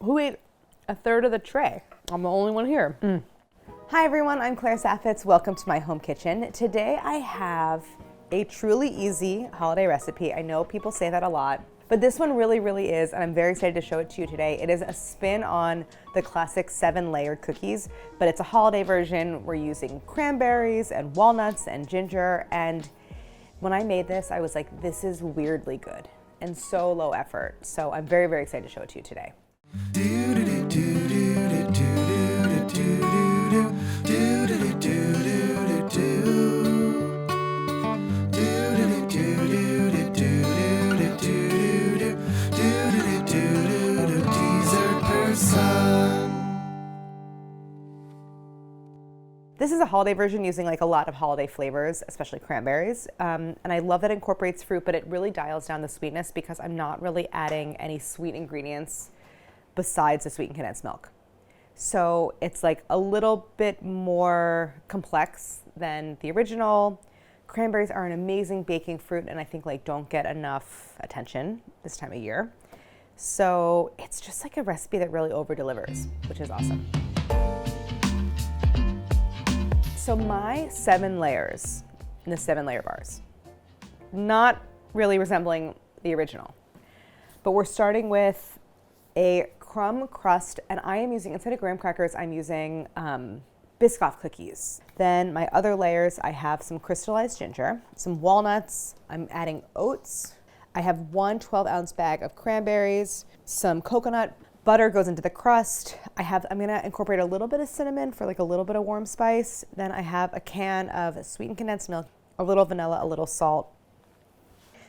Who ate a third of the tray? I'm the only one here. Hi everyone, I'm Claire Saffitz. Welcome to my home kitchen. Today I have a truly easy holiday recipe. I know people say that a lot, but this one really is, and I'm very excited to show it to you today. It is a spin on the classic 7-layered cookies, but it's a holiday version. We're using cranberries and walnuts and ginger, and when I made this, I was like, this is weirdly good and so low effort. So I'm very excited to show it to you today. This is a holiday version using like a lot of holiday flavors, especially cranberries. And I love that it incorporates fruit, but it really dials down the sweetness because I'm not really adding any sweet ingredients besides the sweetened condensed milk. So it's like a little bit more complex than the original. Cranberries are an amazing baking fruit and I think like don't get enough attention this time of year. So it's just like a recipe that really over delivers, which is awesome. So my 7 layers in the 7-layer bars, not really resembling the original, but we're starting with a crumb crust, and I am using, instead of graham crackers, I'm using Biscoff cookies. Then my other layers, I have some crystallized ginger, some walnuts, I'm adding oats, I have one 12-ounce bag of cranberries, some coconut, butter goes into the crust. I'm gonna incorporate a little bit of cinnamon for like a little bit of warm spice. Then I have a can of sweetened condensed milk, a little vanilla, a little salt.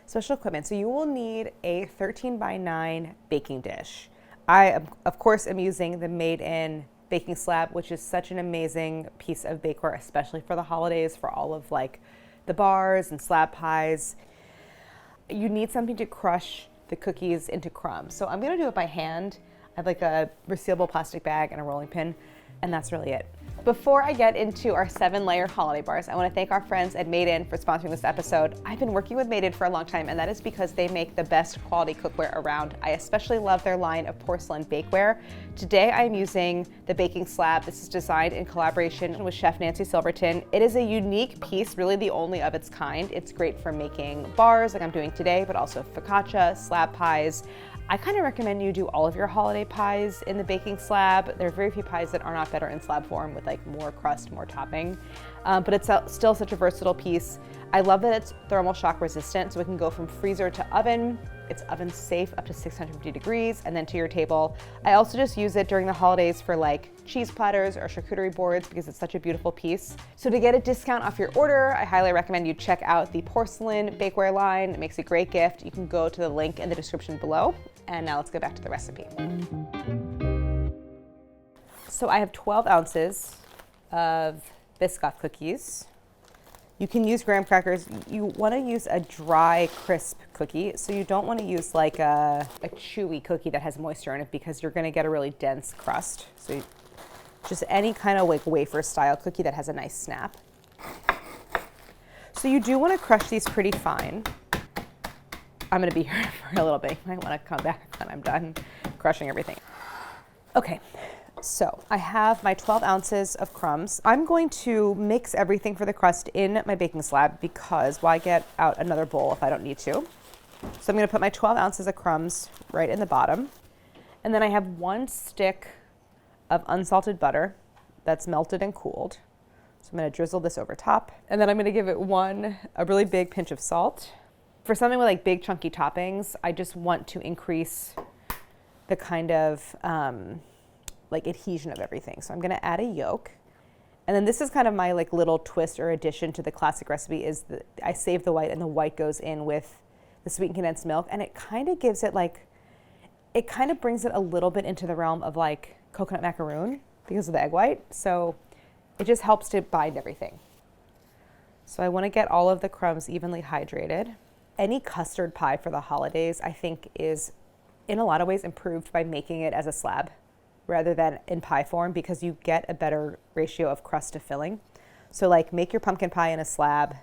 Special equipment, so you will need a 13x9 baking dish. I, of course, am using the Made in baking slab, which is such an amazing piece of bakeware, especially for the holidays, for all of like the bars and slab pies. You need something to crush the cookies into crumbs. So I'm gonna do it by hand. I have like a resealable plastic bag and a rolling pin, and that's really it. Before I get into our 7-layer holiday bars, I want to thank our friends at Made In for sponsoring this episode. I've been working with Made In for a long time, and that is because they make the best quality cookware around. I especially love their line of porcelain bakeware. Today I'm using the baking slab. This is designed in collaboration with Chef Nancy Silverton. It is a unique piece, really the only of its kind. It's great for making bars like I'm doing today, but also focaccia, slab pies. I kind of recommend you do all of your holiday pies in the baking slab. There are very few pies that are not better in slab form with like more crust, more topping, but it's still such a versatile piece. I love that it's thermal shock resistant, so it can go from freezer to oven. It's oven safe up to 650 degrees and then to your table. I also just use it during the holidays for like cheese platters or charcuterie boards because it's such a beautiful piece. So to get a discount off your order, I highly recommend you check out the porcelain bakeware line. It makes a great gift. You can go to the link in the description below. And now let's go back to the recipe. So I have 12 ounces of Biscoff cookies. You can use graham crackers. You want to use a dry, crisp cookie. So you don't want to use like a chewy cookie that has moisture in it because you're going to get a really dense crust. So just any kind of like wafer style cookie that has a nice snap. So you do want to crush these pretty fine. I'm going to be here for a little bit. I want to come back when I'm done crushing everything. Okay. So I have my 12 ounces of crumbs. I'm going to mix everything for the crust in my baking slab because why get out another bowl if I don't need to? So I'm going to put my 12 ounces of crumbs right in the bottom. And then I have 1 stick of unsalted butter that's melted and cooled. So I'm going to drizzle this over top. And then I'm going to give it a really big pinch of salt. For something with like big chunky toppings, I just want to increase the kind of like adhesion of everything. So I'm gonna add a yolk. And then this is kind of my like little twist or addition to the classic recipe is that I save the white and the white goes in with the sweetened condensed milk. And it kind of gives it like, it kind of brings it a little bit into the realm of like coconut macaroon because of the egg white. So it just helps to bind everything. So I wanna get all of the crumbs evenly hydrated. Any custard pie for the holidays, I think is in a lot of ways improved by making it as a slab rather than in pie form because you get a better ratio of crust to filling. So like make your pumpkin pie in a slab,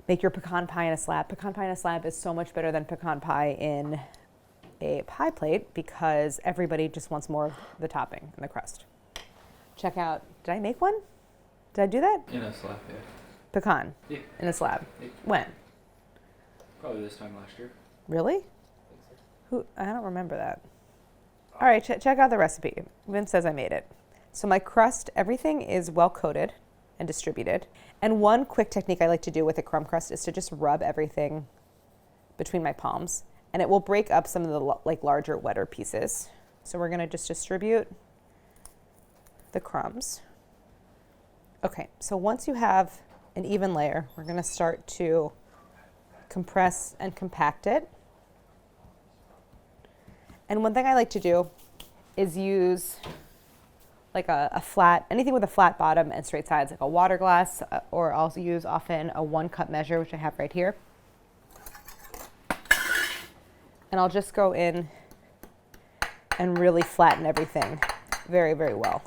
make your pecan pie in a slab. Pecan pie in a slab is so much better than pecan pie in a pie plate because everybody just wants more of the topping and the crust. Check out, did I make one? Did I do that? In a slab, yeah. Pecan? Yeah. In a slab? Yeah. When? Probably this time last year. Really? I don't remember that. All right, check out the recipe. Vince says I made it. So my crust, everything is well coated and distributed. And one quick technique I like to do with a crumb crust is to just rub everything between my palms, and it will break up some of the larger, wetter pieces. So we're gonna just distribute the crumbs. Okay, so once you have an even layer, we're gonna start to compress and compact it. And one thing I like to do is use like a flat, anything with a flat bottom and straight sides, like a water glass, or I'll use often a 1 cup measure, which I have right here. And I'll just go in and really flatten everything very, very well.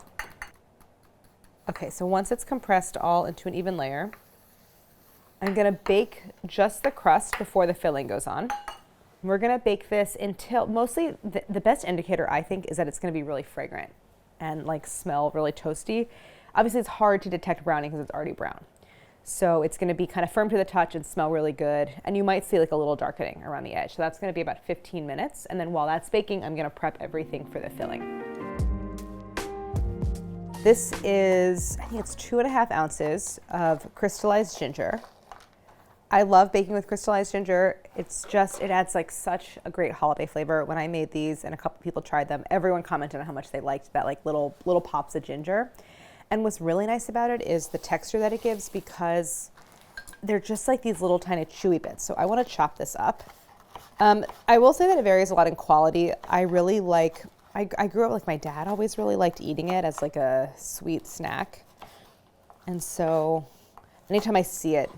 Okay, so once it's compressed all into an even layer, I'm gonna bake just the crust before the filling goes on. We're gonna bake this until, mostly the best indicator I think is that it's gonna be really fragrant and like smell really toasty. Obviously it's hard to detect browning because it's already brown. So it's gonna be kind of firm to the touch and smell really good. And you might see like a little darkening around the edge. So that's gonna be about 15 minutes. And then while that's baking, I'm gonna prep everything for the filling. This is, I think it's 2.5 ounces of crystallized ginger. I love baking with crystallized ginger. It's just, it adds like such a great holiday flavor. When I made these and a couple people tried them, everyone commented on how much they liked that like little pops of ginger. And what's really nice about it is the texture that it gives, because they're just like these little tiny chewy bits. So I want to chop this up. I will say that it varies a lot in quality. I really like, I grew up like my dad always really liked eating it as like a sweet snack. And so anytime I see it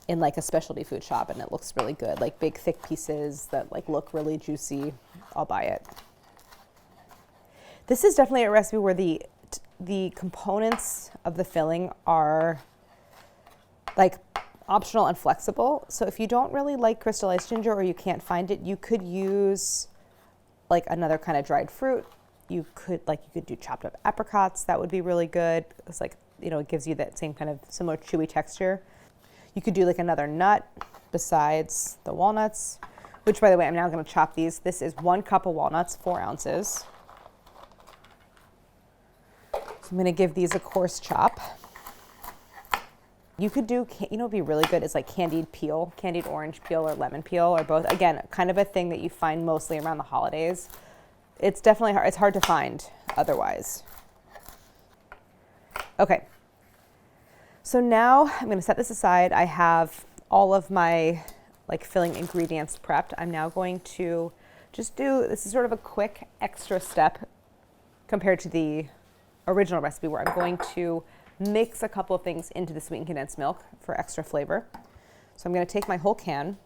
in like a specialty food shop and it looks really good, like big thick pieces that like look really juicy, I'll buy it. This is definitely a recipe where the components of the filling are like optional and flexible. So if you don't really like crystallized ginger or you can't find it, you could use like another kind of dried fruit. You could do chopped up apricots. That would be really good. It's like, you know, it gives you that same kind of similar chewy texture. You could do like another nut besides the walnuts, which by the way, I'm now going to chop these. This is 1 cup of walnuts, 4 ounces. So I'm going to give these a coarse chop. You could do, you know, what'd be really good is like candied peel, candied orange peel or lemon peel, or both. Again, kind of a thing that you find mostly around the holidays. It's definitely hard. It's hard to find otherwise. Okay. So now I'm going to set this aside. I have all of my like filling ingredients prepped. I'm now going to just do, this is sort of a quick extra step compared to the original recipe, where I'm going to mix a couple of things into the sweetened condensed milk for extra flavor. So I'm going to take my whole can.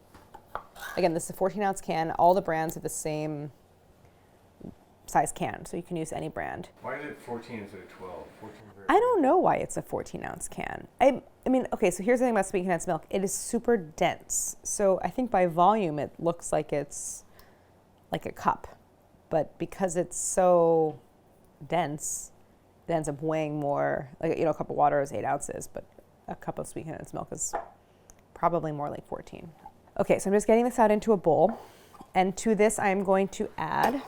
Again, this is a 14-ounce can. All the brands have the same size can, so you can use any brand. Why is it 14 instead of 12? 14 I don't know why it's a 14-ounce can. I mean, okay, so here's the thing about sweetened condensed milk. It is super dense. So I think by volume, it looks like it's like a cup. But because it's so dense, it ends up weighing more. Like, you know, a cup of water is 8 ounces, but a cup of sweetened condensed milk is probably more like 14. Okay, so I'm just getting this out into a bowl. And to this, I'm going to add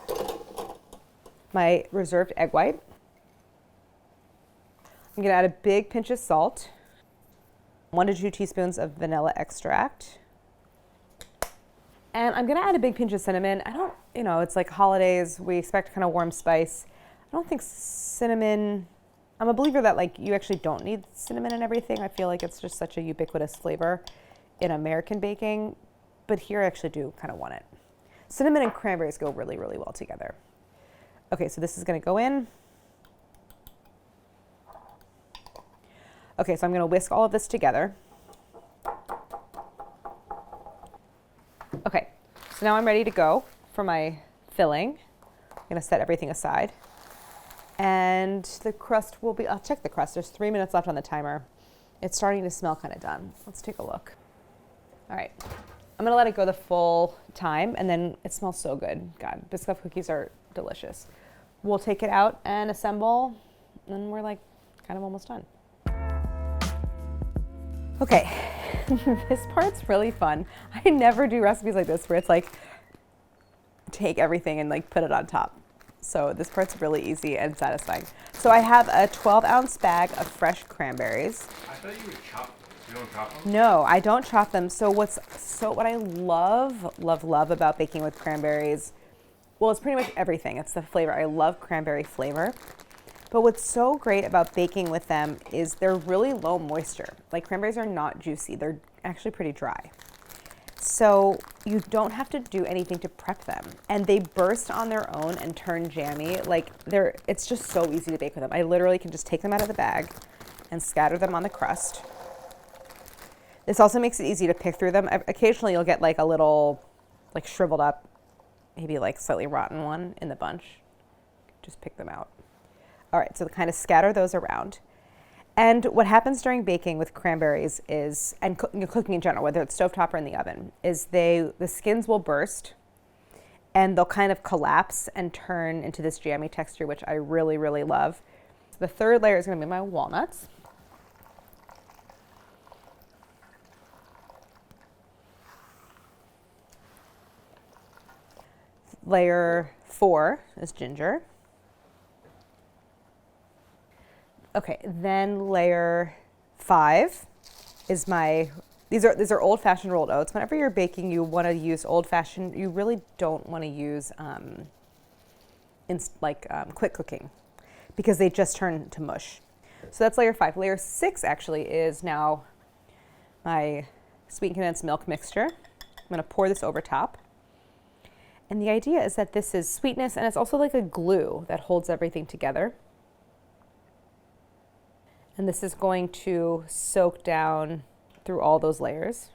my reserved egg white. I'm going to add a big pinch of salt, 1 to 2 teaspoons of vanilla extract. And I'm going to add a big pinch of cinnamon. I don't, you know, it's like holidays. We expect kind of warm spice. I don't think cinnamon, I'm a believer that like you actually don't need cinnamon in everything. I feel like it's just such a ubiquitous flavor in American baking, but here I actually do kind of want it. Cinnamon and cranberries go really, really well together. Okay, so this is going to go in. Okay, so I'm going to whisk all of this together. Okay, so now I'm ready to go for my filling. I'm going to set everything aside. And the crust will be, I'll check the crust. There's 3 minutes left on the timer. It's starting to smell kind of done. Let's take a look. All right, I'm gonna let it go the full time, and then it smells so good. God, Biscoff cookies are delicious. We'll take it out and assemble, and we're like kind of almost done. Okay, this part's really fun. I never do recipes like this where it's like take everything and like put it on top. So this part's really easy and satisfying. So I have a 12-ounce bag of fresh cranberries. I thought you would chop them. You don't chop them? No, I don't chop them. So what I love about baking with cranberries, well, it's pretty much everything. It's the flavor. I love cranberry flavor. But what's so great about baking with them is they're really low moisture. Like cranberries are not juicy. They're actually pretty dry. So you don't have to do anything to prep them. And they burst on their own and turn jammy. Like it's just so easy to bake with them. I literally can just take them out of the bag and scatter them on the crust. This also makes it easy to pick through them. Occasionally you'll get like a little like shriveled up, maybe like slightly rotten one in the bunch. Just pick them out. All right, so kind of scatter those around. And what happens during baking with cranberries is, and cooking in general, whether it's stovetop or in the oven, is the skins will burst and they'll kind of collapse and turn into this jammy texture, which I really, really love. So the third layer is gonna be my walnuts. Layer 4 is ginger. Okay, then layer 5 is these are old-fashioned rolled oats. Whenever you're baking, you want to use old-fashioned. You really don't want to use quick cooking because they just turn to mush. So that's layer 5. Layer 6 actually is now my sweetened condensed milk mixture. I'm going to pour this over top. And the idea is that this is sweetness, and it's also like a glue that holds everything together. And this is going to soak down through all those layers.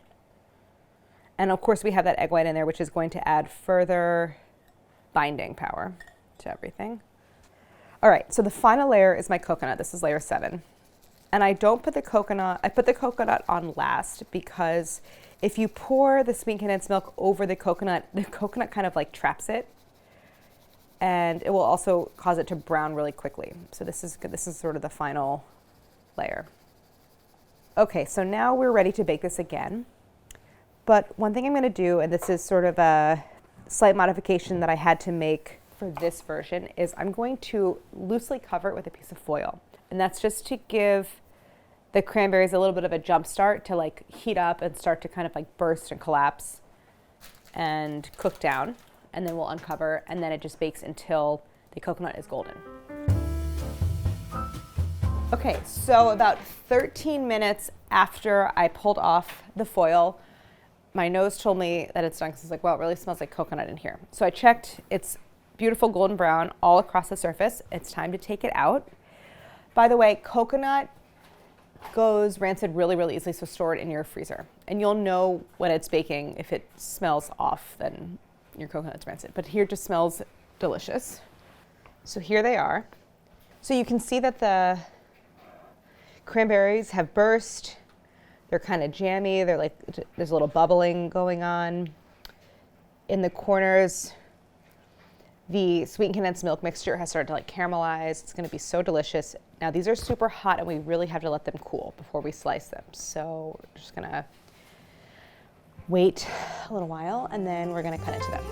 And of course we have that egg white in there, which is going to add further binding power to everything. All right, so the final layer is my coconut. This is layer 7. And I don't put the coconut, I put the coconut on last because if you pour the sweetened condensed milk over the coconut kind of like traps it. And it will also cause it to brown really quickly. So this is good. This is sort of the final layer. Okay, so now we're ready to bake this again. But one thing I'm going to do, and this is sort of a slight modification that I had to make for this version, is I'm going to loosely cover it with a piece of foil. And that's just to give the cranberries a little bit of a jump start to like heat up and start to kind of like burst and collapse and cook down. And then we'll uncover, and then it just bakes until the coconut is golden. Okay, so about 13 minutes after I pulled off the foil, my nose told me that it's done because it's like, well, it really smells like coconut in here. So I checked, it's beautiful golden brown all across the surface. It's time to take it out. By the way, coconut goes rancid really, really easily, so store it in your freezer. And you'll know when it's baking, if it smells off, then your coconut's rancid. But here it just smells delicious. So here they are. So you can see that the cranberries have burst. They're kind of jammy. They're like, there's a little bubbling going on. In the corners, the sweetened condensed milk mixture has started to like caramelize. It's going to be so delicious. Now these are super hot and we really have to let them cool before we slice them. So we're just going to wait a little while and then we're going to cut into them.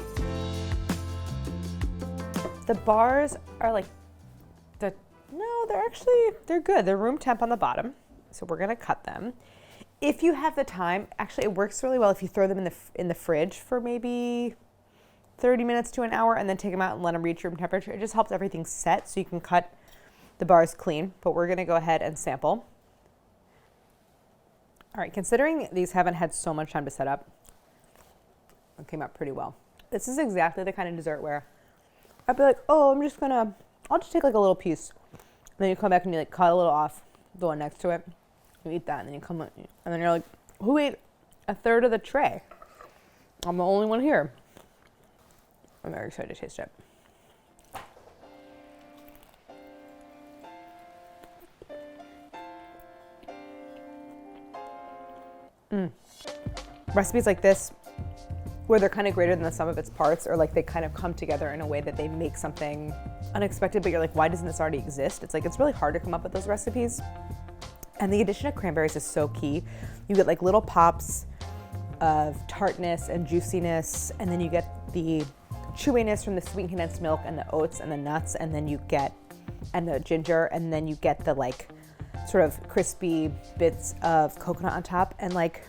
The bars are like, they're good. They're room temp on the bottom. So we're going to cut them. If you have the time, actually it works really well if you throw them in the fridge for maybe 30 minutes to an hour and then take them out and let them reach room temperature. It just helps everything set so you can cut the bars clean, but we're going to go ahead and sample. All right, considering these haven't had so much time to set up, it came out pretty well. This is exactly the kind of dessert where I'd be like, oh, I'll just take like a little piece. And then you come back and you like cut a little off, the one next to it. You eat that and then you come, and then you're like, who ate a third of the tray? I'm the only one here. I'm very excited to taste it. Recipes like this where they're kind of greater than the sum of its parts, or like they kind of come together in a way that they make something unexpected, but you're like, why doesn't this already exist? It's like, it's really hard to come up with those recipes. And the addition of cranberries is so key. You get like little pops of tartness and juiciness, and then you get the chewiness from the sweetened condensed milk and the oats and the nuts, and then you get, and the ginger, and then you get the like sort of crispy bits of coconut on top, and like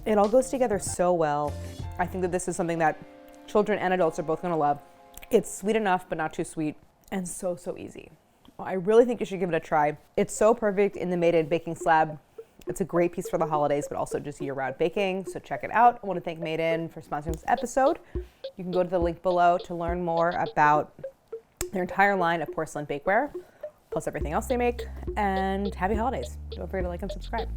it all goes together so well. I think that this is something that children and adults are both gonna love. It's sweet enough, but not too sweet, and so easy. I really think you should give it a try. It's so perfect in the Made in baking slab. It's a great piece for the holidays, but also just year-round baking, so check it out. I want to thank Made in for sponsoring this episode. You can go to the link below to learn more about their entire line of porcelain bakeware, plus everything else they make, and happy holidays. Don't forget to like and subscribe.